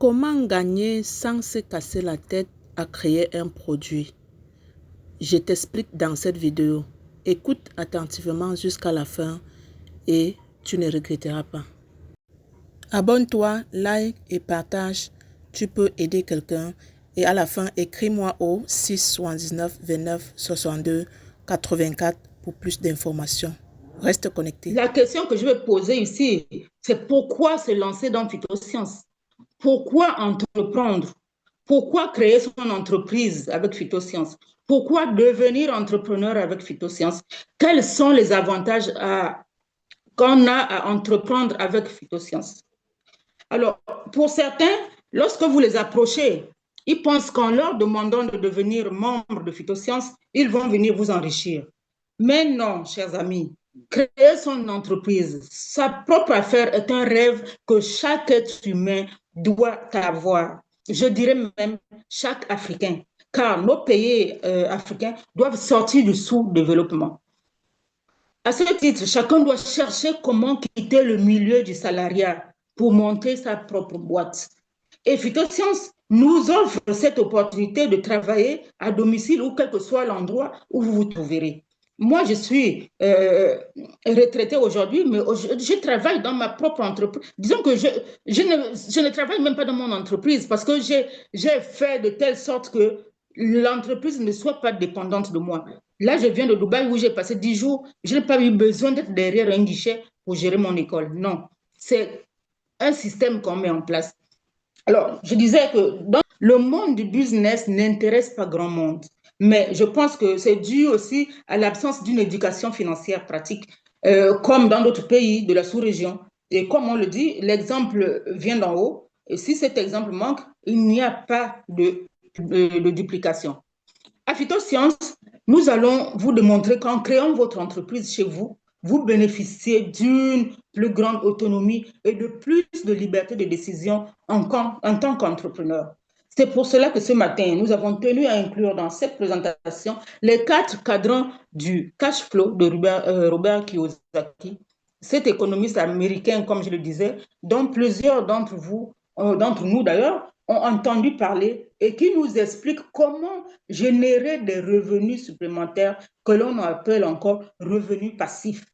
Comment gagner sans se casser la tête à créer un produit? Je t'explique dans cette vidéo. Écoute attentivement jusqu'à la fin et tu ne regretteras pas. Abonne-toi, like et partage. Tu peux aider quelqu'un. Et à la fin, écris-moi au 679 29 62 84 pour plus d'informations. Reste connecté. La question que je vais poser ici, c'est pourquoi se lancer dans Phytosciences? Pourquoi entreprendre? Pourquoi créer son entreprise avec Phytosciences? Pourquoi devenir entrepreneur avec Phytosciences? Quels sont les avantages qu'on a à entreprendre avec Phytosciences? Alors, pour certains, lorsque vous les approchez, ils pensent qu'en leur demandant de devenir membre de Phytosciences, ils vont venir vous enrichir. Mais non, chers amis, créer son entreprise, sa propre affaire est un rêve que chaque être humain doit avoir. Je dirais même chaque Africain, car nos pays africains doivent sortir du sous-développement. À ce titre, chacun doit chercher comment quitter le milieu du salariat pour monter sa propre boîte. Et Phytosciences nous offre cette opportunité de travailler à domicile ou quel que soit l'endroit où vous vous trouverez. Moi, je suis retraitée aujourd'hui, mais je travaille dans ma propre entreprise. Disons que je ne travaille même pas dans mon entreprise parce que j'ai fait de telle sorte que l'entreprise ne soit pas dépendante de moi. Là, je viens de Dubaï où j'ai passé 10 jours. Je n'ai pas eu besoin d'être derrière un guichet pour gérer mon école. Non, c'est un système qu'on met en place. Alors, je disais que dans le monde du business n'intéresse pas grand monde, mais je pense que c'est dû aussi à l'absence d'une éducation financière pratique, comme dans d'autres pays de la sous-région. Et comme on le dit, l'exemple vient d'en haut. Et si cet exemple manque, il n'y a pas de duplication. À Phytosciences, nous allons vous démontrer qu'en créant votre entreprise chez vous, vous bénéficiez d'une plus grande autonomie et de plus de liberté de décision en tant qu'entrepreneur. C'est pour cela que ce matin, nous avons tenu à inclure dans cette présentation les 4 cadrans du cash flow de Robert Kiyosaki, cet économiste américain, comme je le disais, dont plusieurs d'entre nous d'ailleurs, ont entendu parler et qui nous explique comment générer des revenus supplémentaires que l'on appelle encore revenus passifs.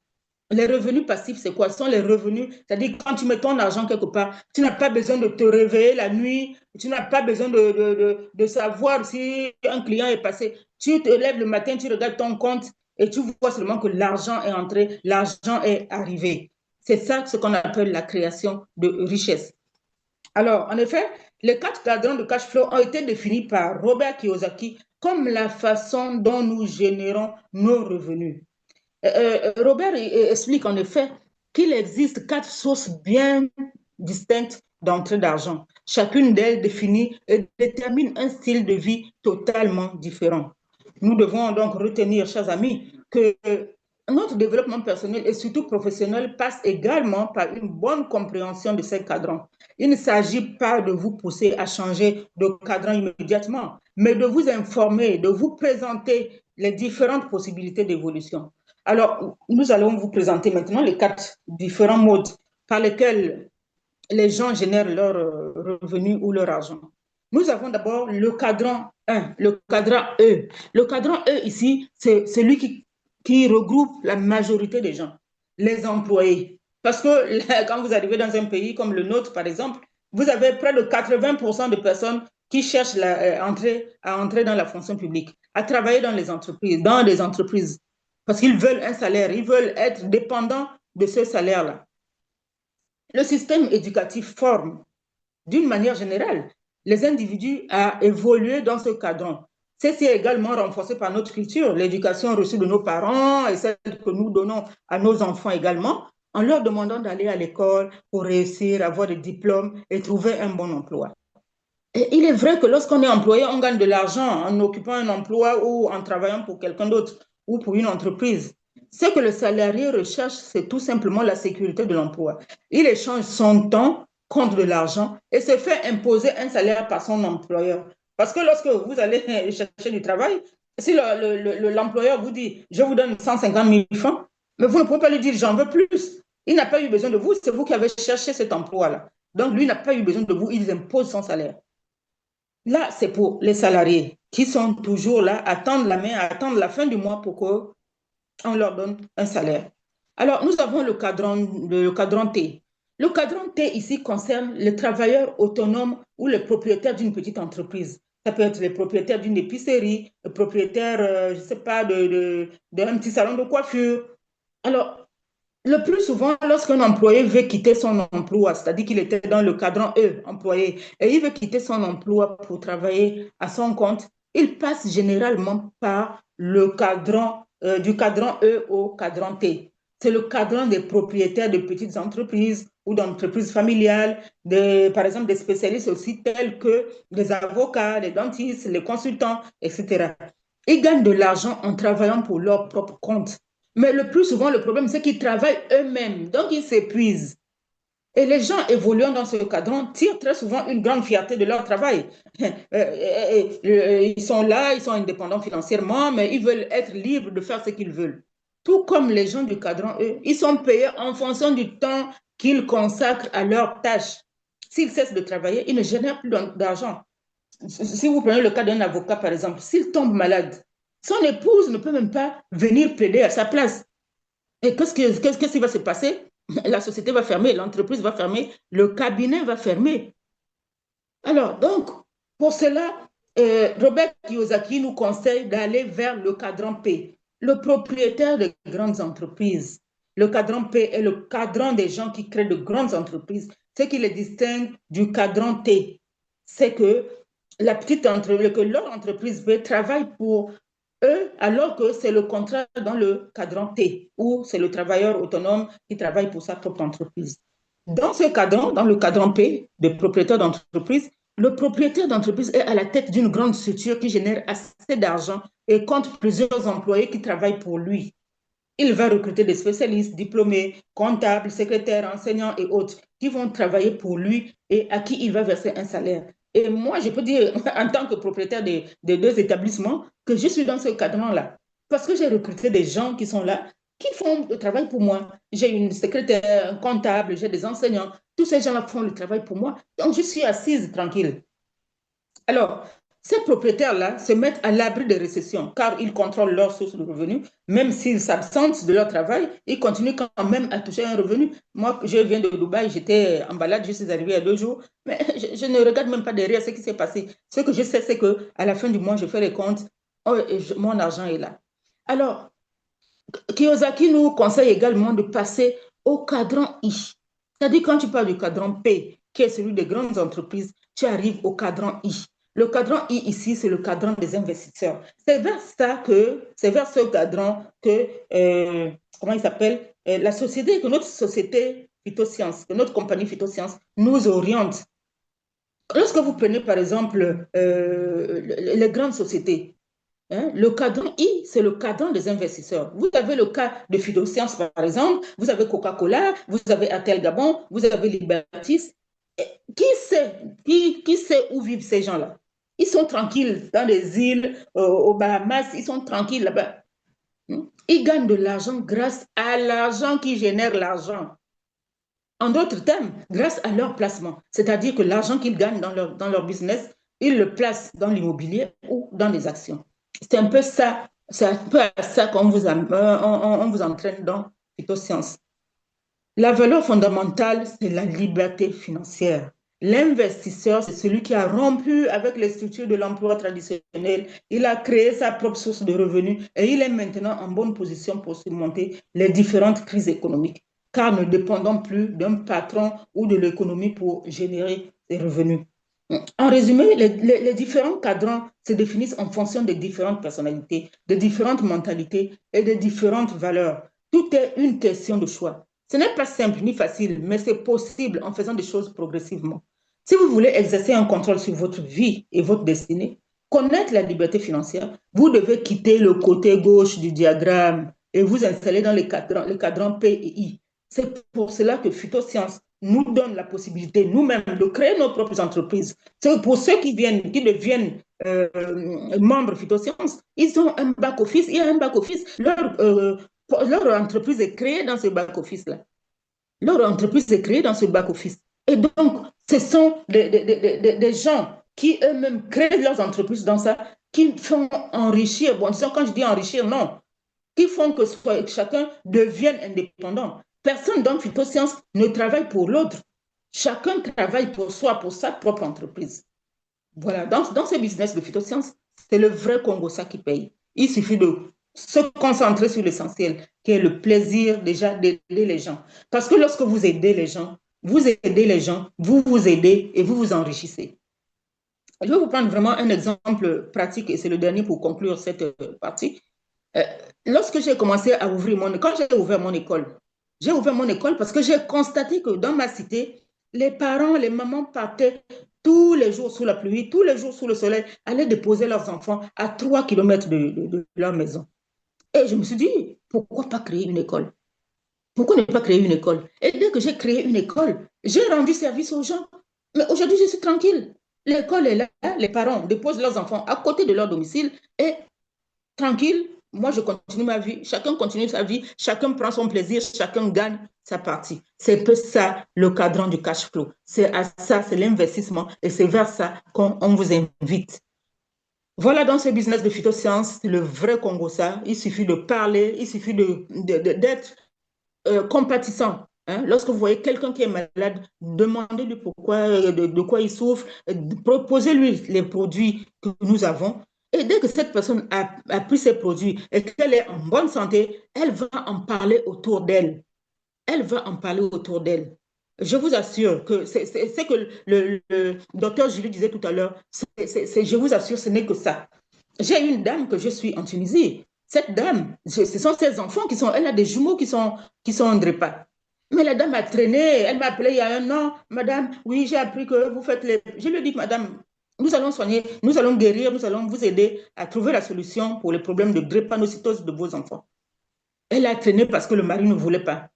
Les revenus passifs, c'est quoi? Ce sont les revenus, c'est-à-dire quand tu mets ton argent quelque part, tu n'as pas besoin de te réveiller la nuit, tu n'as pas besoin de savoir si un client est passé. Tu te lèves le matin, tu regardes ton compte et tu vois seulement que l'argent est entré, l'argent est arrivé. C'est ça ce qu'on appelle la création de richesse. Alors, en effet, les 4 cadrans de cash flow ont été définis par Robert Kiyosaki comme la façon dont nous générons nos revenus. Robert explique en effet qu'il existe 4 sources bien distinctes d'entrée d'argent. Chacune d'elles définit et détermine un style de vie totalement différent. Nous devons donc retenir, chers amis, que notre développement personnel et surtout professionnel passe également par une bonne compréhension de ces cadrans. Il ne s'agit pas de vous pousser à changer de cadran immédiatement, mais de vous informer, de vous présenter les différentes possibilités d'évolution. Alors, nous allons vous présenter maintenant les 4 différents modes par lesquels les gens génèrent leurs revenus ou leur argent. Nous avons d'abord le cadran 1, le cadran E. Le cadran E ici, c'est celui qui regroupe la majorité des gens, les employés. Parce que là, quand vous arrivez dans un pays comme le nôtre, par exemple, vous avez près de 80% de personnes qui cherchent à entrer dans la fonction publique, à travailler dans les entreprises, parce qu'ils veulent un salaire, ils veulent être dépendants de ce salaire-là. Le système éducatif forme, d'une manière générale, les individus à évoluer dans ce cadran. Ceci est également renforcé par notre culture, l'éducation reçue de nos parents et celle que nous donnons à nos enfants également, en leur demandant d'aller à l'école pour réussir, avoir des diplômes et trouver un bon emploi. Et il est vrai que lorsqu'on est employé, on gagne de l'argent en occupant un emploi ou en travaillant pour quelqu'un d'autre ou pour une entreprise. Ce que le salarié recherche, c'est tout simplement la sécurité de l'emploi. Il échange son temps contre de l'argent et se fait imposer un salaire par son employeur. Parce que lorsque vous allez chercher du travail, si l'employeur vous dit, je vous donne 150 000 francs, mais vous ne pouvez pas lui dire, j'en veux plus. Il n'a pas eu besoin de vous, c'est vous qui avez cherché cet emploi-là. Donc, lui n'a pas eu besoin de vous, il impose son salaire. Là, c'est pour les salariés qui sont toujours là, attendent la main, attendent la fin du mois pour qu'on leur donne un salaire. Alors, nous avons le cadran T. Le cadran T ici concerne les travailleurs autonomes ou les propriétaires d'une petite entreprise. Ça peut être les propriétaires d'une épicerie, le propriétaire, je ne sais pas, d'un petit salon de coiffure. Alors, le plus souvent, lorsqu'un employé veut quitter son emploi, c'est-à-dire qu'il était dans le cadran E, employé, et il veut quitter son emploi pour travailler à son compte, il passe généralement par le cadran, du cadran E au cadran T. C'est le cadran des propriétaires de petites entreprises ou d'entreprises familiales, par exemple des spécialistes aussi tels que les avocats, les dentistes, les consultants, etc. Ils gagnent de l'argent en travaillant pour leur propre compte. Mais le plus souvent, le problème, c'est qu'ils travaillent eux-mêmes. Donc, ils s'épuisent. Et les gens évoluant dans ce cadran tirent très souvent une grande fierté de leur travail. Ils sont là, ils sont indépendants financièrement, mais ils veulent être libres de faire ce qu'ils veulent. Tout comme les gens du cadran, eux, ils sont payés en fonction du temps qu'ils consacrent à leurs tâches. S'ils cessent de travailler, ils ne génèrent plus d'argent. Si vous prenez le cas d'un avocat, par exemple, s'il tombe malade, son épouse ne peut même pas venir plaider à sa place. Et qu'est-ce qui va se passer? La société va fermer, l'entreprise va fermer, le cabinet va fermer. Alors, donc, pour cela, Robert Kiyosaki nous conseille d'aller vers le cadran P, le propriétaire de grandes entreprises. Le cadran P est le cadran des gens qui créent de grandes entreprises. Ce qui les distingue du cadran T, c'est que leur entreprise P travaille pour eux, alors que c'est le contraire dans le cadran T, où c'est le travailleur autonome qui travaille pour sa propre entreprise. Dans ce cadran, dans le cadran P, de propriétaire d'entreprise, le propriétaire d'entreprise est à la tête d'une grande structure qui génère assez d'argent et compte plusieurs employés qui travaillent pour lui. Il va recruter des spécialistes, diplômés, comptables, secrétaires, enseignants et autres qui vont travailler pour lui et à qui il va verser un salaire. Et moi, je peux dire, en tant que propriétaire des deux établissements, que je suis dans ce cadran-là. Parce que j'ai recruté des gens qui sont là, qui font le travail pour moi. J'ai une secrétaire, un comptable, j'ai des enseignants. Tous ces gens-là font le travail pour moi. Donc, je suis assise tranquille. Alors, ces propriétaires-là se mettent à l'abri des récessions car ils contrôlent leurs sources de revenus. Même s'ils s'absentent de leur travail, ils continuent quand même à toucher un revenu. Moi, je viens de Dubaï, j'étais en balade, je suis arrivée il y a 2 jours, mais je ne regarde même pas derrière ce qui s'est passé. Ce que je sais, c'est qu'à la fin du mois, je fais les comptes, oh, mon argent est là. Alors, Kiyosaki nous conseille également de passer au cadran I. C'est-à-dire quand tu parles du cadran P, qui est celui des grandes entreprises, tu arrives au cadran I. Le cadran I ici, c'est le cadran des investisseurs. C'est vers ce cadran que, comment il s'appelle, que notre société Phytosciences, que notre compagnie Phytosciences nous oriente. Lorsque vous prenez par exemple les grandes sociétés, hein, le cadran I, c'est le cadran des investisseurs. Vous avez le cas de Phytosciences, par exemple, vous avez Coca-Cola, vous avez Atel Gabon, vous avez Libertis. Qui sait où vivent ces gens-là? Ils sont tranquilles dans les îles, aux Bahamas, ils sont tranquilles là-bas. Ils gagnent de l'argent grâce à l'argent qui génère l'argent. En d'autres termes, grâce à leur placement. C'est-à-dire que l'argent qu'ils gagnent dans leur business, ils le placent dans l'immobilier ou dans les actions. C'est un peu ça, c'est un peu à ça qu'on vous entraîne dans Phytosciences. La valeur fondamentale, c'est la liberté financière. L'investisseur, c'est celui qui a rompu avec les structures de l'emploi traditionnel. Il a créé sa propre source de revenus et il est maintenant en bonne position pour surmonter les différentes crises économiques, car ne dépendons plus d'un patron ou de l'économie pour générer des revenus. En résumé, les différents cadrans se définissent en fonction des différentes personnalités, des différentes mentalités et des différentes valeurs. Tout est une question de choix. Ce n'est pas simple ni facile, mais c'est possible en faisant des choses progressivement. Si vous voulez exercer un contrôle sur votre vie et votre destinée, connaître la liberté financière, vous devez quitter le côté gauche du diagramme et vous installer dans les cadrans P et I. C'est pour cela que Phytosciences nous donne la possibilité nous-mêmes de créer nos propres entreprises. Pour ceux qui deviennent membres Phytosciences, ils ont un back-office, il y a un back-office. Leur entreprise est créée dans ce back-office-là. Leur entreprise est créée dans ce back-office. Et donc, ce sont des gens qui eux-mêmes créent leurs entreprises dans ça, qui font enrichir, bon, quand je dis enrichir, non, qui font que chacun devienne indépendant. Personne dans Phytosciences ne travaille pour l'autre. Chacun travaille pour soi, pour sa propre entreprise. Voilà, dans ce business de phytosciences, c'est le vrai Congo ça qui paye. Il suffit de se concentrer sur l'essentiel, qui est le plaisir déjà d'aider les gens. Parce que lorsque vous aidez les gens, vous vous aidez et vous vous enrichissez. Je vais vous prendre vraiment un exemple pratique et c'est le dernier pour conclure cette partie. Euh, Lorsque j'ai commencé à ouvrir quand j'ai ouvert mon école parce que j'ai constaté que dans ma cité, les parents, les mamans partaient tous les jours sous la pluie, tous les jours sous le soleil, allaient déposer leurs enfants à 3 kilomètres de leur maison. Et je me suis dit, pourquoi pas créer une école? Pourquoi ne pas créer une école? Et dès que j'ai créé une école, j'ai rendu service aux gens. Mais aujourd'hui, je suis tranquille. L'école est là, les parents déposent leurs enfants à côté de leur domicile et tranquille, moi je continue ma vie, chacun continue sa vie, chacun prend son plaisir, chacun gagne sa partie. C'est un peu ça le cadran du cash flow. C'est à ça, c'est l'investissement et c'est vers ça qu'on vous invite. Voilà dans ce business de phytosciences, c'est le vrai Congo ça. Il suffit de parler, il suffit d'être compatissant. Hein. Lorsque vous voyez quelqu'un qui est malade, demandez-lui pourquoi, de quoi il souffre, proposez-lui les produits que nous avons. Et dès que cette personne a pris ces produits et qu'elle est en bonne santé, elle va en parler autour d'elle. Elle va en parler autour d'elle. Je vous assure que c'est que le docteur Julie disait tout à l'heure, je vous assure, ce n'est que ça. J'ai une dame que je suis en Tunisie. Cette dame, ce sont ses enfants elle a des jumeaux qui sont en DREPA. Mais la dame a traîné, elle m'a appelé il y a un an, madame, oui, j'ai appris que vous faites les... Je lui ai dit, madame, nous allons soigner, nous allons guérir, nous allons vous aider à trouver la solution pour les problèmes de drépanocytose de vos enfants. Elle a traîné parce que le mari ne voulait pas.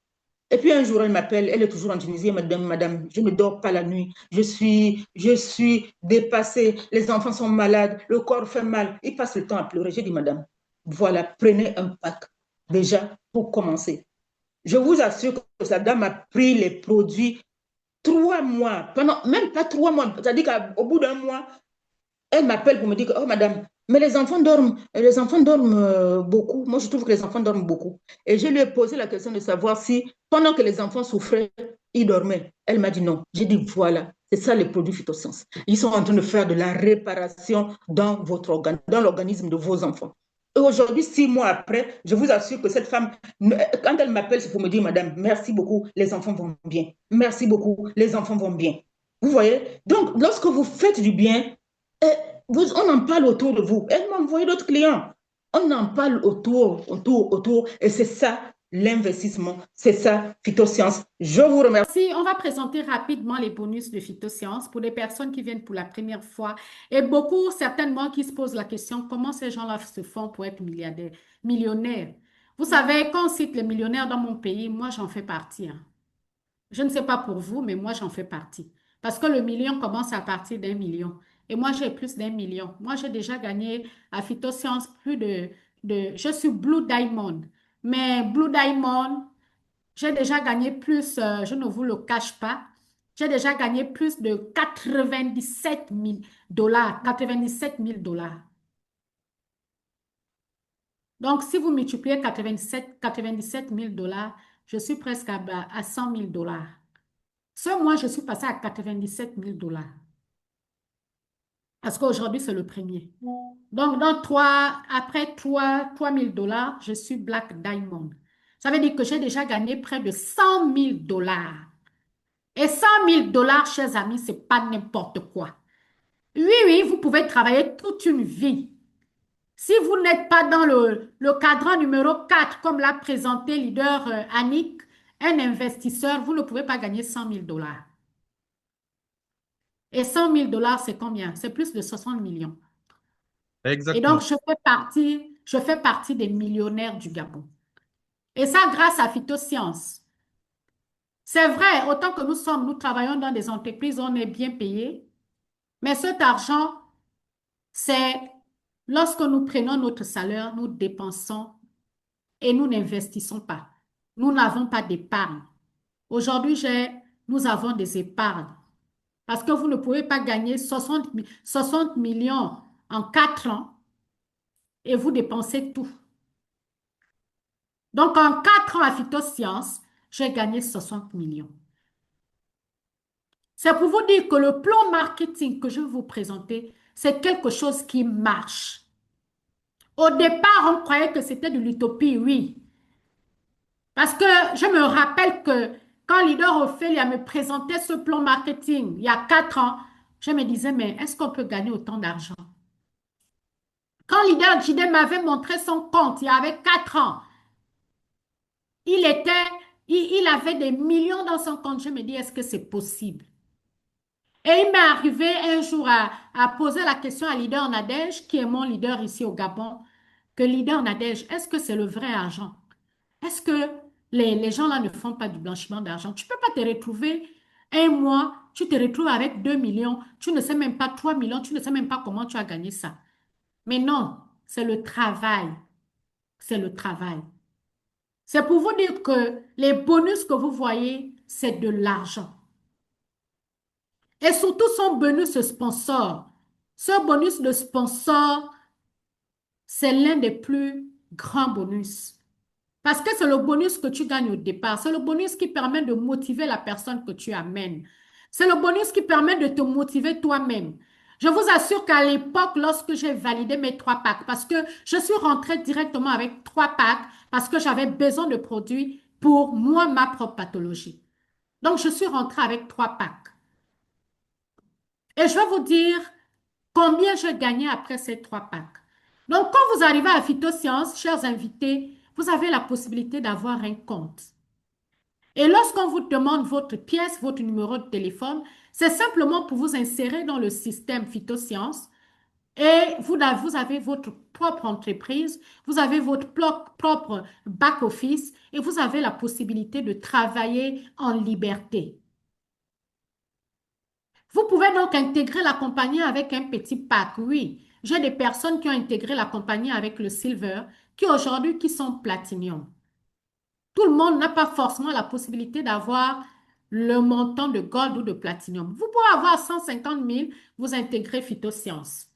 Et puis un jour, elle m'appelle, elle est toujours en Tunisie, madame, je ne dors pas la nuit, je suis dépassée, les enfants sont malades, le corps fait mal. Il passe le temps à pleurer. J'ai dit, madame, voilà, prenez un pack déjà pour commencer. Je vous assure que sa dame a pris les produits 3 mois, pendant même pas 3 mois, c'est-à-dire qu'au bout d'un mois, elle m'appelle pour me dire que, oh madame, mais les enfants dorment beaucoup. Moi, je trouve que les enfants dorment beaucoup. Et je lui ai posé la question de savoir si, pendant que les enfants souffraient, ils dormaient. Elle m'a dit non. J'ai dit, voilà, c'est ça les produits phytosciences. Ils sont en train de faire de la réparation dans votre organe, dans l'organisme de vos enfants. Et aujourd'hui, 6 mois après, je vous assure que cette femme, quand elle m'appelle, c'est pour me dire, madame, merci beaucoup, les enfants vont bien. Merci beaucoup, les enfants vont bien. Vous voyez? Donc, lorsque vous faites du bien, et on en parle autour de vous. Elle m'a envoyé d'autres clients. On en parle autour. Et c'est ça l'investissement. C'est ça, Phytosciences. Je vous remercie. Si on va présenter rapidement les bonus de Phytosciences pour les personnes qui viennent pour la première fois et beaucoup certainement qui se posent la question comment ces gens-là se font pour être milliardaires, millionnaires. Vous savez, quand on cite les millionnaires dans mon pays, moi j'en fais partie. Hein. Je ne sais pas pour vous, mais moi j'en fais partie. Parce que le million commence à partir d'1 million. Et moi j'ai plus d'1 million. Moi j'ai déjà gagné à Phytosciences Je suis Blue Diamond. Mais Blue Diamond, j'ai déjà gagné plus, je ne vous le cache pas, j'ai déjà gagné plus de 97 000 dollars, 97 000 dollars. Donc, si vous multipliez 97 000 dollars, je suis presque à 100 000 dollars. Ce mois, je suis passé à 97 000 dollars. Parce qu'aujourd'hui, c'est le premier. Donc, après 3 000 dollars, je suis Black Diamond. Ça veut dire que j'ai déjà gagné près de 100 000 dollars. Et 100 000 dollars, chers amis, ce n'est pas n'importe quoi. Oui, oui, vous pouvez travailler toute une vie. Si vous n'êtes pas dans le cadran numéro 4, comme l'a présenté leader Annick, un investisseur, vous ne pouvez pas gagner 100 000 dollars. Et 100 000 dollars, c'est combien? C'est plus de 60 millions. Et donc, Exactement. je fais partie des millionnaires du Gabon. Et ça, grâce à Phytosciences. C'est vrai, autant que nous travaillons dans des entreprises, on est bien payé. Mais cet argent, c'est lorsque nous prenons notre salaire, nous dépensons et nous n'investissons pas. Nous n'avons pas d'épargne. Aujourd'hui, j'ai nous avons des épargnes. Parce que vous ne pouvez pas gagner 60 millions en 4 ans et vous dépensez tout. Donc, en 4 ans à Phytosciences, j'ai gagné 60 millions. C'est pour vous dire que le plan marketing que je vais vous présenter, c'est quelque chose qui marche. Au départ, on croyait que c'était de l'utopie, oui. Parce que je me rappelle que quand Leader Ophélia me présentait ce plan marketing il y a 4 ans, je me disais, mais est-ce qu'on peut gagner autant d'argent? Quand Leader JD m'avait montré son compte il y avait 4 ans, il était, il avait des millions dans son compte. Je me dis, est-ce que c'est possible? Et il m'est arrivé un jour à poser la question à Leader Nadège, qui est mon leader ici au Gabon, que Leader Nadège, est-ce que c'est le vrai argent? Est-ce que les gens là ne font pas du blanchiment d'argent? Tu ne peux pas te retrouver un mois, tu te retrouves avec 2 millions, tu ne sais même pas 3 millions, tu ne sais même pas comment tu as gagné ça. Mais non, c'est le travail. C'est le travail. C'est pour vous dire que les bonus que vous voyez, c'est de l'argent. Et surtout son bonus sponsor. Ce bonus de sponsor, c'est l'un des plus grands bonus. Parce que c'est le bonus que tu gagnes au départ. C'est le bonus qui permet de motiver la personne que tu amènes. C'est le bonus qui permet de te motiver toi-même. Je vous assure qu'à l'époque, lorsque j'ai validé mes 3 packs, parce que je suis rentrée directement avec 3 packs, parce que j'avais besoin de produits pour moi, ma propre pathologie. Donc, je suis rentrée avec 3 packs. Et je vais vous dire combien je gagnais après ces 3 packs. Donc, quand vous arrivez à Phytosciences, chers invités, vous avez la possibilité d'avoir un compte. Et lorsqu'on vous demande votre pièce, votre numéro de téléphone, c'est simplement pour vous insérer dans le système Phytosciences et vous avez votre propre entreprise, vous avez votre propre back-office et vous avez la possibilité de travailler en liberté. Vous pouvez donc intégrer la compagnie avec un petit pack, oui. J'ai des personnes qui ont intégré la compagnie avec le silver, qui aujourd'hui qui sont platinum. Tout le monde n'a pas forcément la possibilité d'avoir le montant de gold ou de platinum. Vous pouvez avoir 150 000, vous intégrez Phytosciences.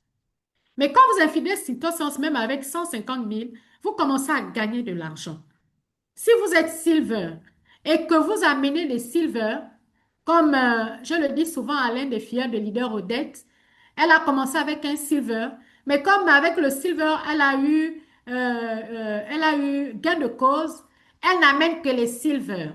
Mais quand vous intégrez Phytosciences, même avec 150 000, vous commencez à gagner de l'argent. Si vous êtes silver et que vous amenez des silver, comme je le dis souvent à l'un des filles de leader Odette, elle a commencé avec un silver, mais comme avec le silver, elle a eu gain de cause, elle n'amène que les silver.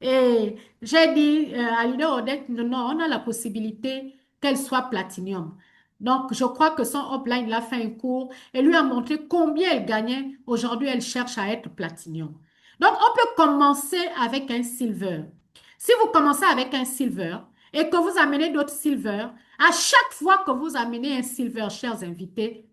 Et j'ai dit à leader Odette, non, non, on a la possibilité qu'elle soit platinum. Donc, je crois que son upline l'a fait un cours et lui a montré combien elle gagnait. Aujourd'hui, elle cherche à être platinum. Donc, on peut commencer avec un silver. Si vous commencez avec un silver et que vous amenez d'autres silver, à chaque fois que vous amenez un silver, chers invités,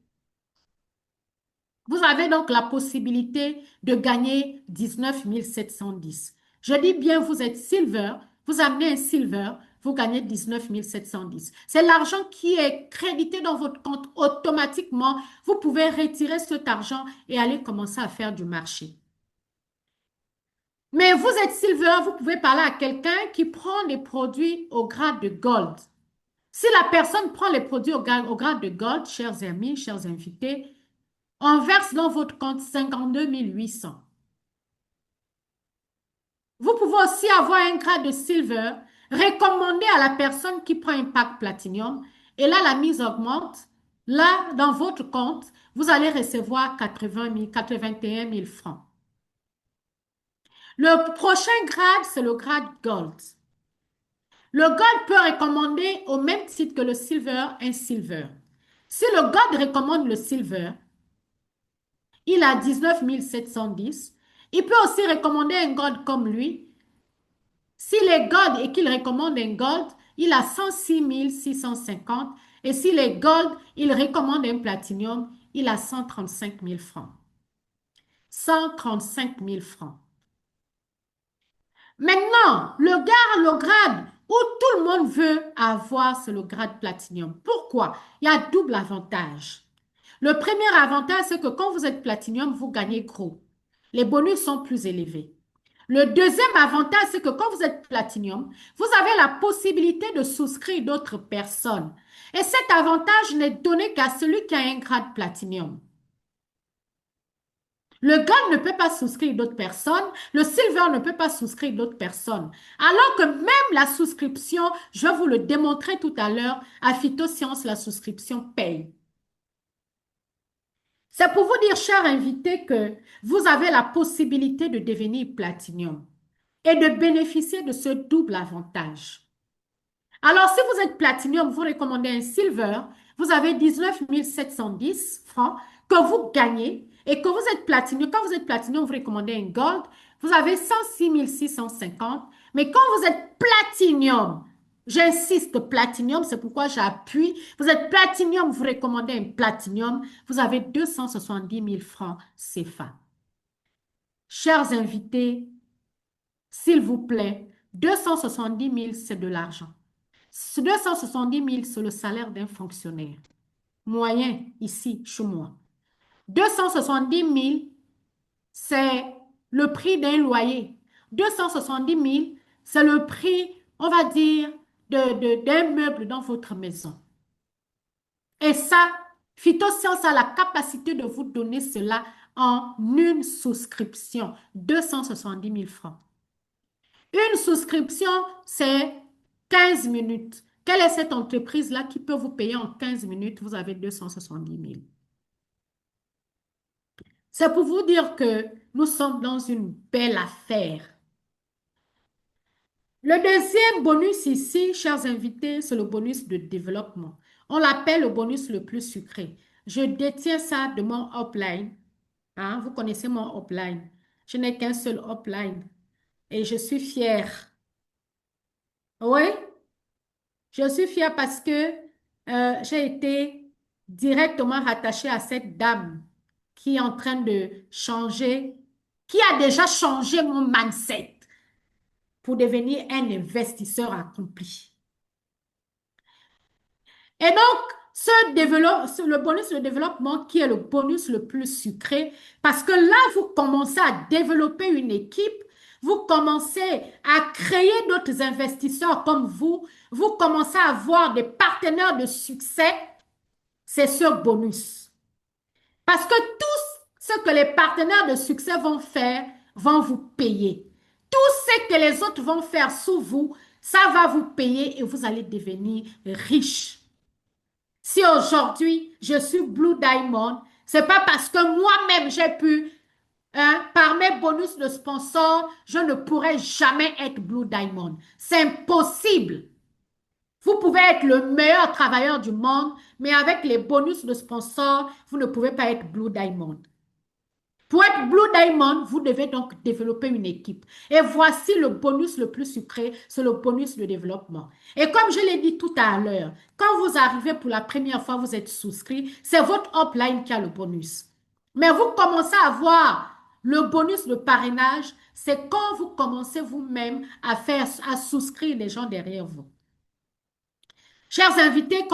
vous avez donc la possibilité de gagner 19 710. Je dis bien, vous êtes silver, vous amenez un silver, vous gagnez 19 710. C'est l'argent qui est crédité dans votre compte automatiquement. Vous pouvez retirer cet argent et aller commencer à faire du marché. Mais vous êtes silver, vous pouvez parler à quelqu'un qui prend les produits au grade de gold. Si la personne prend les produits au grade de gold, chers amis, chers invités, on verse dans votre compte 52 800. Vous pouvez aussi avoir un grade de silver recommandé à la personne qui prend un pack platinum. Et là, la mise augmente. Là, dans votre compte, vous allez recevoir 81 000 francs. Le prochain grade, c'est le grade gold. Le gold peut recommander au même titre que le silver un silver. Si le gold recommande le silver, il a 19 710. Il peut aussi recommander un gold comme lui. S'il est gold et qu'il recommande un gold, il a 106 650. Et s'il est gold, il recommande un platinum, il a 135 000 francs. 135 000 francs. Maintenant, le grade où tout le monde veut avoir, c'est le grade platinum. Pourquoi? Il y a double avantage. Le premier avantage, c'est que quand vous êtes platinum, vous gagnez gros. Les bonus sont plus élevés. Le deuxième avantage, c'est que quand vous êtes Platinum, vous avez la possibilité de souscrire d'autres personnes. Et cet avantage n'est donné qu'à celui qui a un grade Platinum. Le gold ne peut pas souscrire d'autres personnes, le silver ne peut pas souscrire d'autres personnes. Alors que même la souscription, je vais vous le démontrer tout à l'heure, à Phytosciences, la souscription paye. C'est pour vous dire, chers invités, que vous avez la possibilité de devenir Platinum et de bénéficier de ce double avantage. Alors, si vous êtes Platinum, vous recommandez un Silver, vous avez 19 710 francs que vous gagnez et que vous êtes Platinum. Quand vous êtes Platinum, vous recommandez un Gold, vous avez 106 650. Mais quand vous êtes Platinum, j'insiste, Platinum, c'est pourquoi j'appuie. Vous êtes Platinum, vous recommandez un Platinum, vous avez 270 000 francs CFA. Chers invités, s'il vous plaît, 270 000, c'est de l'argent. 270 000, c'est le salaire d'un fonctionnaire moyen ici, chez moi. 270 000, c'est le prix d'un loyer. 270 000, c'est le prix, on va dire, d'un meuble dans votre maison. Et ça, Phytosciences a la capacité de vous donner cela en une souscription. 270 000 francs. Une souscription, c'est 15 minutes. Quelle est cette entreprise-là qui peut vous payer en 15 minutes? Vous avez 270 000. C'est pour vous dire que nous sommes dans une belle affaire. Le deuxième bonus ici, chers invités, c'est le bonus de développement. On l'appelle le bonus le plus sucré. Je détiens ça de mon upline. Hein? Vous connaissez mon upline. Je n'ai qu'un seul upline. Et je suis fière. Oui? Je suis fière parce que j'ai été directement rattachée à cette dame qui est en train de changer, qui a déjà changé mon mindset pour devenir un investisseur accompli. Et donc, le bonus de développement qui est le bonus le plus sucré, parce que là, vous commencez à développer une équipe, vous commencez à créer d'autres investisseurs comme vous commencez à avoir des partenaires de succès, c'est ce bonus. Parce que tout ce que les partenaires de succès vont faire, vont vous payer. Tout ce que les autres vont faire sous vous, ça va vous payer et vous allez devenir riche. Si aujourd'hui, je suis Blue Diamond, ce n'est pas parce que moi-même, j'ai pu, par mes bonus de sponsor, je ne pourrai jamais être Blue Diamond. C'est impossible. Vous pouvez être le meilleur travailleur du monde, mais avec les bonus de sponsor, vous ne pouvez pas être Blue Diamond. Pour être Blue Diamond, vous devez donc développer une équipe. Et voici le bonus le plus sucré, c'est le bonus de développement. Et comme je l'ai dit tout à l'heure, quand vous arrivez pour la première fois, vous êtes souscrit, c'est votre upline qui a le bonus. Mais vous commencez à avoir le bonus de parrainage, c'est quand vous commencez vous-même à souscrire les gens derrière vous. Chers invités,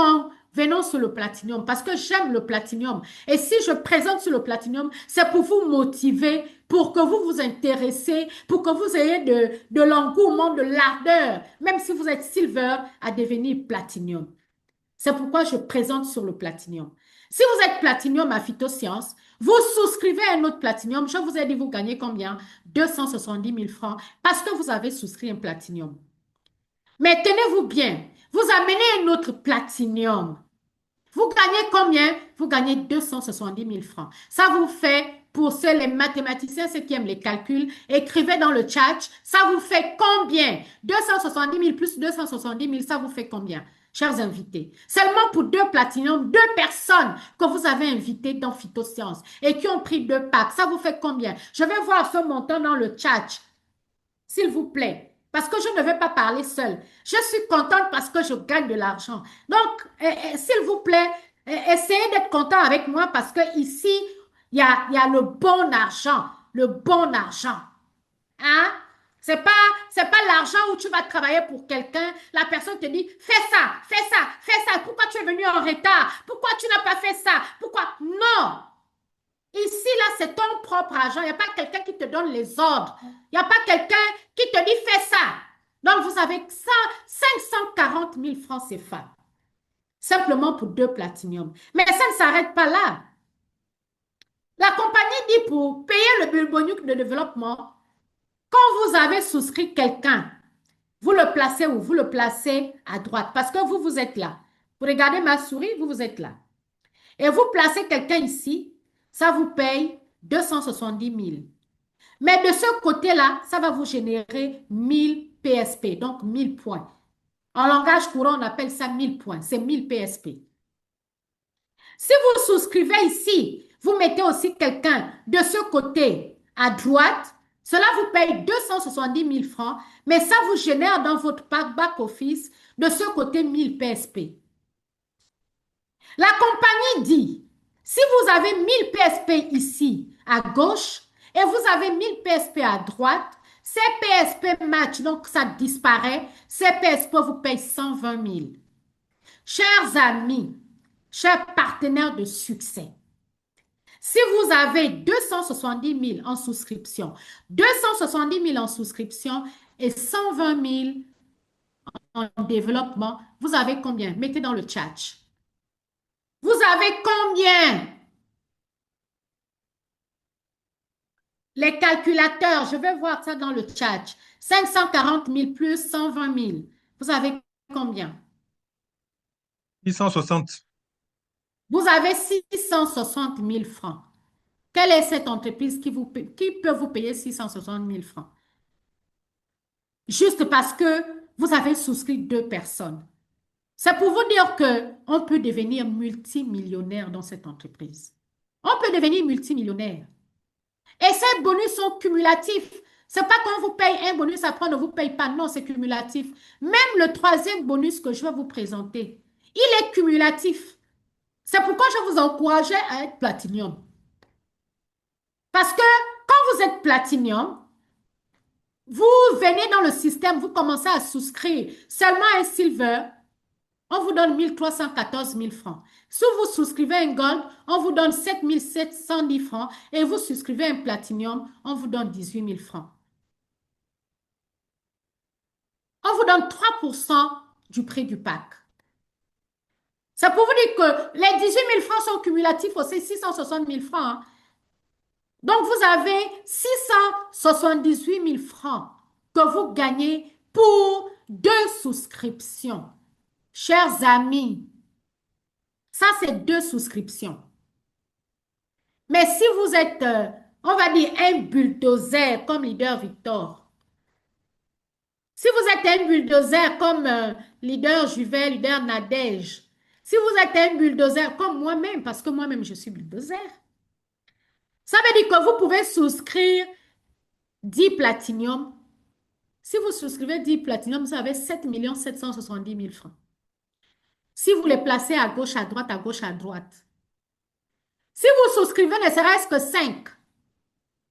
venons sur le platinium, parce que j'aime le platinium. Et si je présente sur le platinium, c'est pour vous motiver, pour que vous vous intéressez, pour que vous ayez de l'engouement, de l'ardeur, même si vous êtes silver, à devenir platinium. C'est pourquoi je présente sur le platinium. Si vous êtes platinium à Phytosciences, vous souscrivez à un autre platinium, je vous ai dit, vous gagnez combien? 270 000 francs, parce que vous avez souscrit un platinium. Mais tenez-vous bien, vous amenez un autre platinium. Vous gagnez combien? Vous gagnez 270 000 francs. Ça vous fait, pour les mathématiciens, ceux qui aiment les calculs, écrivez dans le chat, ça vous fait combien? 270 000 plus 270 000, ça vous fait combien? Chers invités, seulement pour 2 platiniums, 2 personnes que vous avez invitées dans Phytosciences et qui ont pris 2 packs, ça vous fait combien? Je vais voir ce montant dans le chat, s'il vous plaît. Parce que je ne vais pas parler seule. Je suis contente parce que je gagne de l'argent. Donc, s'il vous plaît, essayez d'être content avec moi parce que ici, il y a le bon argent. Le bon argent. Hein? C'est pas l'argent où tu vas travailler pour quelqu'un. La personne te dit, fais ça, fais ça, fais ça. Pourquoi tu es venu en retard? Pourquoi tu n'as pas fait ça? Pourquoi? Non. Ici, là, c'est ton propre argent. Il n'y a pas quelqu'un qui te donne les ordres. Il n'y a pas quelqu'un qui te dit fais ça. Donc, vous avez 540 000 francs CFA. Simplement pour 2 platinium. Mais ça ne s'arrête pas là. La compagnie dit pour payer le bonus de développement, quand vous avez souscrit quelqu'un, vous le placez où? Vous le placez à droite parce que vous, vous êtes là. Vous regardez ma souris, vous, vous êtes là. Et vous placez quelqu'un ici, ça vous paye 270 000. Mais de ce côté-là, ça va vous générer 1000 PSP, donc 1000 points. En langage courant, on appelle ça 1000 points. C'est 1000 PSP. Si vous souscrivez ici, vous mettez aussi quelqu'un de ce côté à droite, cela vous paye 270 000 francs, mais ça vous génère dans votre back-office de ce côté 1000 PSP. La compagnie dit, si vous avez 1000 PSP ici à gauche et vous avez 1000 PSP à droite, ces PSP match, donc ça disparaît, ces PSP vous payent 120 000. Chers amis, chers partenaires de succès, si vous avez 270 000 en souscription, 270 000 en souscription et 120 000 en développement, vous avez combien? Mettez dans le chat. Vous avez combien? Les calculateurs, je vais voir ça dans le chat. 540 000 plus 120 000. Vous avez combien? 660. Vous avez 660 000 francs. Quelle est cette entreprise qui peut vous payer 660 000 francs? Juste parce que vous avez souscrit 2 personnes. C'est pour vous dire qu'on peut devenir multimillionnaire dans cette entreprise. On peut devenir multimillionnaire. Et ces bonus sont cumulatifs. Ce n'est pas quand on vous paye un bonus, après on ne vous paye pas. Non, c'est cumulatif. Même le 3e bonus que je vais vous présenter, il est cumulatif. C'est pourquoi je vous encourageais à être platinium. Parce que quand vous êtes platinium, vous venez dans le système, vous commencez à souscrire seulement un silver, on vous donne 1314 000 francs. Si vous souscrivez un gold, on vous donne 7 710 francs et vous souscrivez un platinum, on vous donne 18 000 francs. On vous donne 3% du prix du pack. C'est pour vous dire que les 18 000 francs sont cumulatifs aussi, 660 000 francs. Hein. Donc, vous avez 678 000 francs que vous gagnez pour 2 souscriptions. Chers amis, ça, c'est 2 souscriptions. Mais si vous êtes, on va dire, un bulldozer comme leader Victor, si vous êtes un bulldozer comme leader Juvel, leader Nadège, si vous êtes un bulldozer comme moi-même, parce que moi-même, je suis bulldozer, ça veut dire que vous pouvez souscrire 10 platinium. Si vous souscrivez 10 platinium, vous avez 7 770 000 francs. Si vous les placez à gauche, à droite, à gauche, à droite. Si vous souscrivez ne serait-ce que 5,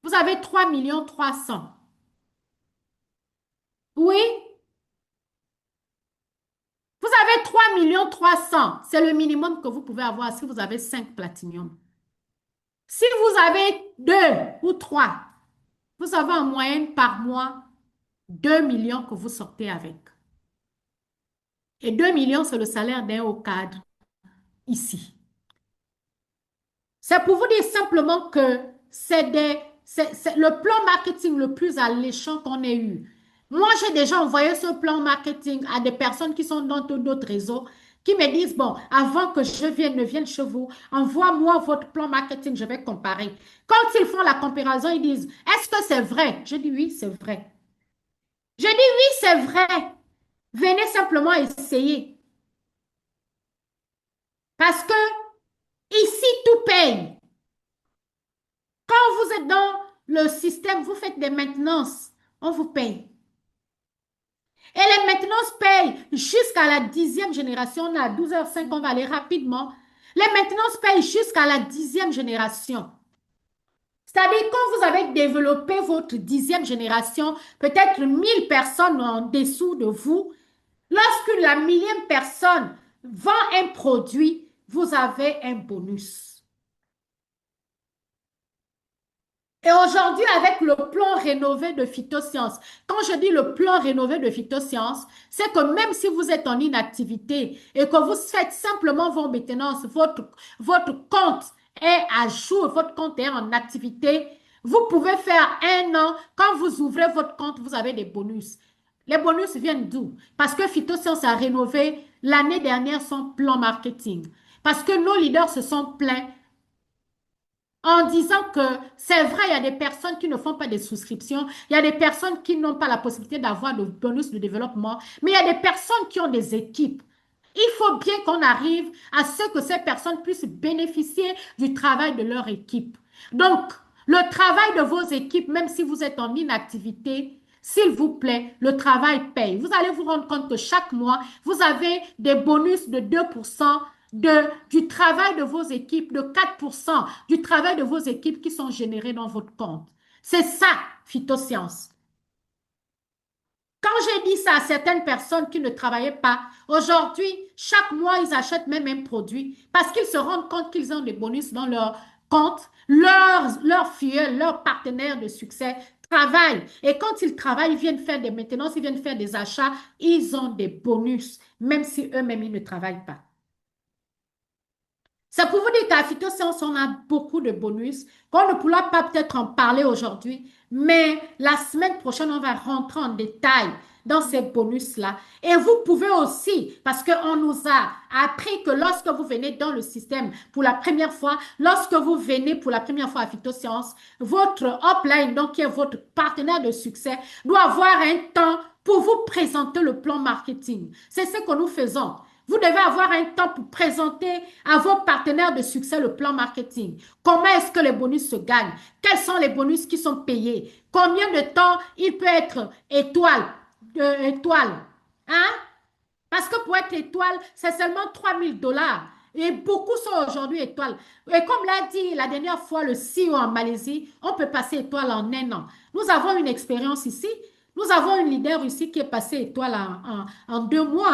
vous avez 3 300 000. Oui? Vous avez 3 300 000. C'est le minimum que vous pouvez avoir si vous avez 5 platinium. Si vous avez 2 ou 3, vous avez en moyenne par mois 2 millions que vous sortez avec. Et 2 millions, c'est le salaire d'un haut cadre ici. C'est pour vous dire simplement que c'est le plan marketing le plus alléchant qu'on ait eu. Moi, j'ai déjà envoyé ce plan marketing à des personnes qui sont dans d'autres réseaux qui me disent, bon, avant que je ne vienne chez vous, envoie-moi votre plan marketing, je vais comparer. Quand ils font la comparaison, ils disent, est-ce que c'est vrai? Je dis, oui, c'est vrai. Je dis, oui, c'est vrai. Venez simplement essayer. Parce que ici, tout paye. Quand vous êtes dans le système, vous faites des maintenances, on vous paye. Et les maintenances payent jusqu'à la 10e génération. On est à 12h05, on va aller rapidement. Les maintenances payent jusqu'à la 10e génération. C'est-à-dire, quand vous avez développé votre 10e génération, peut-être 1000 personnes en dessous de vous, lorsque la 1000e personne vend un produit, vous avez un bonus. Et aujourd'hui, avec le plan rénové de Phytosciences, quand je dis le plan rénové de Phytosciences, c'est que même si vous êtes en inactivité et que vous faites simplement vos maintenances, votre compte est à jour, votre compte est en activité, vous pouvez faire 1 an. Quand vous ouvrez votre compte, vous avez des bonus. Les bonus viennent d'où? Parce que Phytosciences a rénové l'année dernière son plan marketing. Parce que nos leaders se sont plaints en disant que c'est vrai, il y a des personnes qui ne font pas des souscriptions, il y a des personnes qui n'ont pas la possibilité d'avoir de bonus de développement, mais il y a des personnes qui ont des équipes. Il faut bien qu'on arrive à ce que ces personnes puissent bénéficier du travail de leur équipe. Donc, le travail de vos équipes, même si vous êtes en inactivité, s'il vous plaît, le travail paye. Vous allez vous rendre compte que chaque mois, vous avez des bonus de 2% du travail de vos équipes, de 4% du travail de vos équipes qui sont générés dans votre compte. C'est ça, Phytosciences. Quand j'ai dit ça à certaines personnes qui ne travaillaient pas, aujourd'hui, chaque mois, ils achètent même un produit parce qu'ils se rendent compte qu'ils ont des bonus dans leur compte. Leurs filles, leurs partenaires de succès travaillent. Et quand ils travaillent, ils viennent faire des maintenances, ils viennent faire des achats, ils ont des bonus, même si eux-mêmes, ils ne travaillent pas. C'est pour vous dire qu'à Phytosciences, on a beaucoup de bonus, qu'on ne pourra pas peut-être en parler aujourd'hui, mais la semaine prochaine, on va rentrer en détail dans ces bonus-là. Et vous pouvez aussi, parce qu'on nous a appris que lorsque vous venez dans le système pour la première fois, lorsque vous venez pour la première fois à Phytosciences, votre upline, donc qui est votre partenaire de succès, doit avoir un temps pour vous présenter le plan marketing. C'est ce que nous faisons. Vous devez avoir un temps pour présenter à vos partenaires de succès le plan marketing. Comment est-ce que les bonus se gagnent? Quels sont les bonus qui sont payés? Combien de temps il peut être étoile? Hein? Parce que pour être étoile, c'est seulement 3 000 $. Et beaucoup sont aujourd'hui étoiles. Et comme l'a dit la dernière fois le CEO en Malaisie, on peut passer étoile en 1 an. Nous avons une expérience ici. Nous avons une leader ici qui est passée étoile en 2 mois.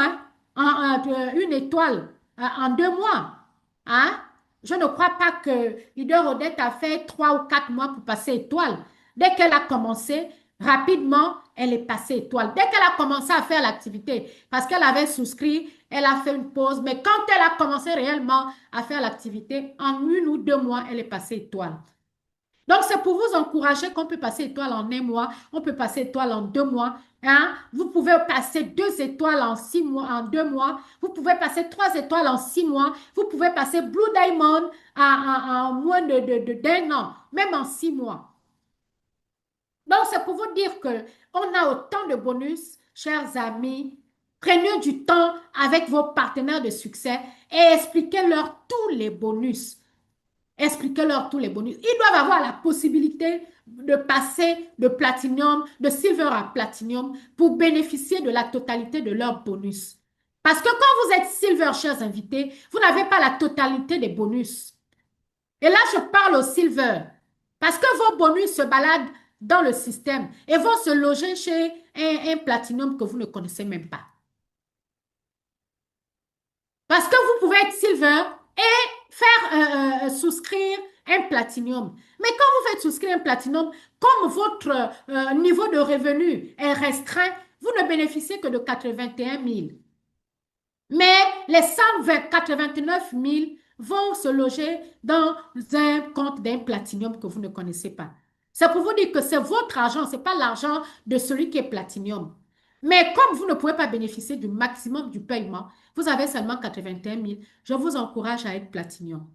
Hein? Une étoile en 2 mois. Hein? Je ne crois pas que leader Odette a fait 3 ou 4 mois pour passer étoile. Dès qu'elle a commencé, rapidement, elle est passée étoile. Dès qu'elle a commencé à faire l'activité, parce qu'elle avait souscrit, elle a fait une pause, mais quand elle a commencé réellement à faire l'activité, en 1 ou 2 mois, elle est passée étoile. Donc, c'est pour vous encourager qu'on peut passer étoile en 1 mois, on peut passer étoile en 2 mois. Hein? Vous pouvez passer 2 étoiles en 6 mois, en 2 mois. Vous pouvez passer 3 étoiles en 6 mois. Vous pouvez passer Blue Diamond en moins d'1 an, même en 6 mois. Donc, c'est pour vous dire qu'on a autant de bonus, chers amis. Prenez du temps avec vos partenaires de succès et expliquez-leur tous les bonus. Expliquez-leur tous les bonus. Ils doivent avoir la possibilité de passer de platinum, de silver à platinum pour bénéficier de la totalité de leurs bonus. Parce que quand vous êtes silver, chers invités, vous n'avez pas la totalité des bonus. Et là, je parle au silver. Parce que vos bonus se baladent dans le système et vont se loger chez un platinum que vous ne connaissez même pas. Parce que vous pouvez être silver et faire souscrire un platinum. Mais quand vous faites souscrire un platinum, comme votre niveau de revenu est restreint, vous ne bénéficiez que de 81 000. Mais les 189 000 vont se loger dans un compte d'un platinum que vous ne connaissez pas. C'est pour vous dire que c'est votre argent, ce n'est pas l'argent de celui qui est platinum. Mais comme vous ne pouvez pas bénéficier du maximum du paiement, vous avez seulement 81 000, je vous encourage à être platinum.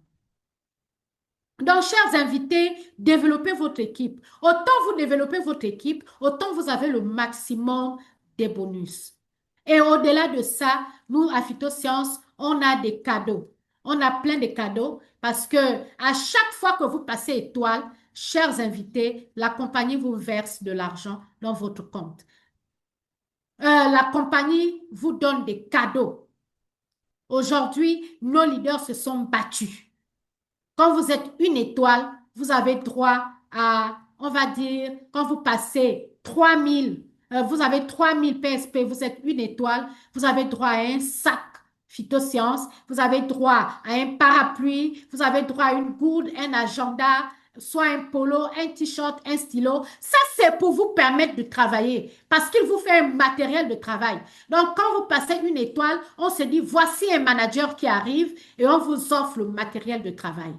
Donc, chers invités, développez votre équipe. Autant vous développez votre équipe, autant vous avez le maximum des bonus. Et au-delà de ça, nous, à Phytosciences, on a des cadeaux. On a plein de cadeaux parce que à chaque fois que vous passez étoile, chers invités, la compagnie vous verse de l'argent dans votre compte. La compagnie vous donne des cadeaux. Aujourd'hui, nos leaders se sont battus. Quand vous êtes une étoile, vous avez droit à, on va dire, quand vous passez 3000, vous avez 3000 PSP, vous êtes une étoile, vous avez droit à un sac Phytosciences, vous avez droit à un parapluie, vous avez droit à une gourde, un agenda, soit un polo, un t-shirt, un stylo. Ça, c'est pour vous permettre de travailler parce qu'il vous fait un matériel de travail. Donc, quand vous passez une étoile, on se dit, voici un manager qui arrive et on vous offre le matériel de travail.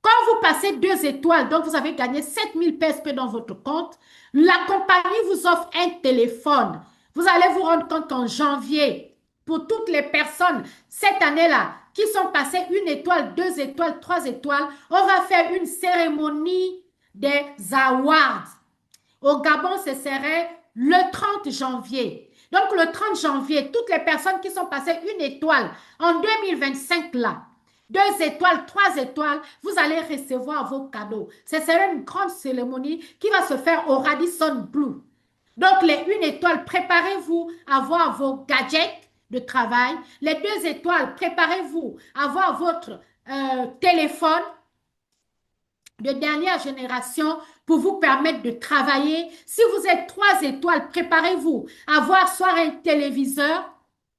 Quand vous passez 2 étoiles, donc vous avez gagné 7000 PSP dans votre compte, la compagnie vous offre un téléphone. Vous allez vous rendre compte qu'en janvier, pour toutes les personnes cette année-là qui sont passées 1 étoile, 2 étoiles, 3 étoiles, on va faire une cérémonie des awards. Au Gabon, ce serait le 30 janvier. Donc, le 30 janvier, toutes les personnes qui sont passées 1 étoile en 2025 là, 2 étoiles, 3 étoiles, vous allez recevoir vos cadeaux. Ce sera une grande cérémonie qui va se faire au Radisson Blu. Donc, les 1 étoile, préparez-vous à voir vos gadgets de travail. Les 2 étoiles, préparez-vous à voir votre téléphone de dernière génération pour vous permettre de travailler. Si vous êtes 3 étoiles, préparez-vous à avoir soit un téléviseur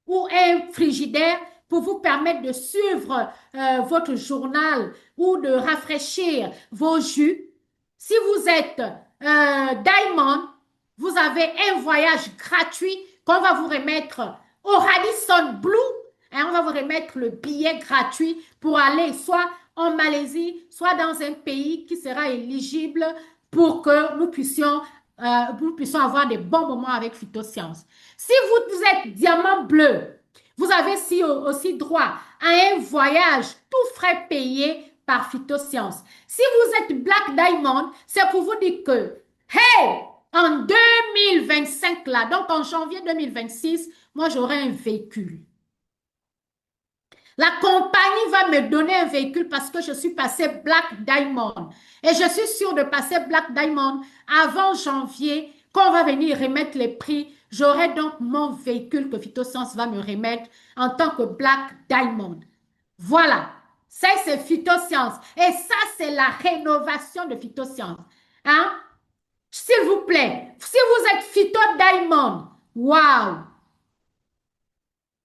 ou un frigidaire pour vous permettre de suivre votre journal ou de rafraîchir vos jus. Si vous êtes Diamond, vous avez un voyage gratuit qu'on va vous remettre au Radisson Blu. On va vous remettre le billet gratuit pour aller soit en Malaisie, soit dans un pays qui sera éligible pour que nous puissions avoir des bons moments avec Phytosciences. Si vous êtes diamant bleu, vous avez aussi droit à un voyage tout frais payé par Phytosciences. Si vous êtes Black Diamond, c'est pour vous dire que, hey, en 2025 là, donc en janvier 2026, moi j'aurai un véhicule. La compagnie va me donner un véhicule parce que je suis passé Black Diamond. Et je suis sûre de passer Black Diamond avant janvier, quand on va venir remettre les prix. J'aurai donc mon véhicule que Phytosciences va me remettre en tant que Black Diamond. Voilà. Ça, c'est Phytosciences. Et ça, c'est la rénovation de Phytosciences. Hein? S'il vous plaît, si vous êtes Phyto Diamond, waouh!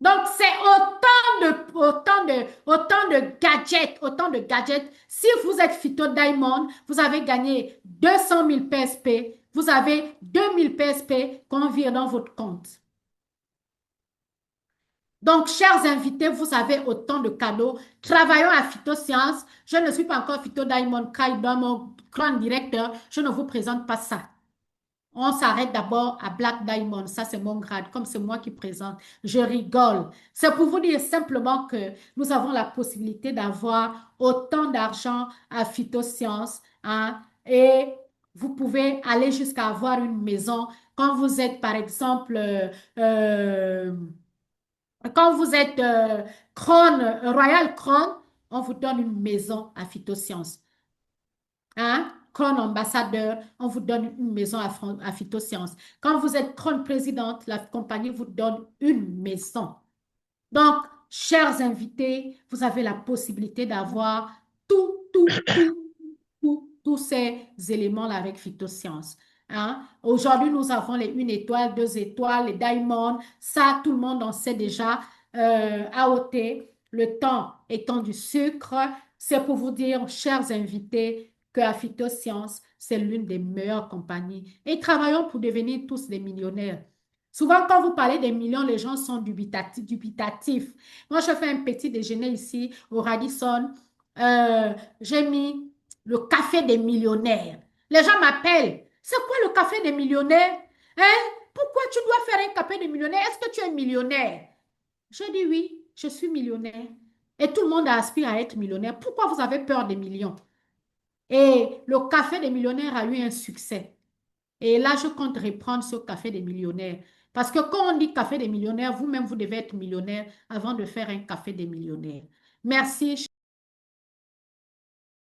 Donc, c'est autant de gadgets. Si vous êtes Phyto Diamond, vous avez gagné 200 000 PSP. Vous avez 2000 PSP qu'on vire dans votre compte. Donc, chers invités, vous avez autant de cadeaux. Travaillons à Phytosciences. Je ne suis pas encore Phyto Diamond Kai dans mon grand directeur. Je ne vous présente pas ça. On s'arrête d'abord à Black Diamond. Ça, c'est mon grade. Comme c'est moi qui présente, je rigole. C'est pour vous dire simplement que nous avons la possibilité d'avoir autant d'argent à Phytosciences. Hein, et vous pouvez aller jusqu'à avoir une maison. Quand vous êtes, par exemple, quand vous êtes Royal Crown, on vous donne une maison à Phytosciences. Hein? Crown ambassadeur, on vous donne une maison à Phytosciences. Quand vous êtes Crown présidente, la compagnie vous donne une maison. Donc, chers invités, vous avez la possibilité d'avoir tous ces éléments-là avec Phytosciences. Hein? Aujourd'hui, nous avons les 1 étoile, 2 étoiles, les diamonds. Ça, tout le monde en sait déjà. AOT, le temps étant du sucre. C'est pour vous dire, chers invités, que Phytosciences, c'est l'une des meilleures compagnies. Et travaillons pour devenir tous des millionnaires. Souvent, quand vous parlez des millions, les gens sont dubitatifs. Moi, je fais un petit déjeuner ici au Radisson. J'ai mis le café des millionnaires. Les gens m'appellent. C'est quoi le café des millionnaires? Hein? Pourquoi tu dois faire un café des millionnaires? Est-ce que tu es millionnaire? Je dis oui, je suis millionnaire. Et tout le monde aspire à être millionnaire. Pourquoi vous avez peur des millions? Et le café des millionnaires a eu un succès. Et là, je compte reprendre ce café des millionnaires. Parce que quand on dit café des millionnaires, vous-même, vous devez être millionnaire avant de faire un café des millionnaires. Merci.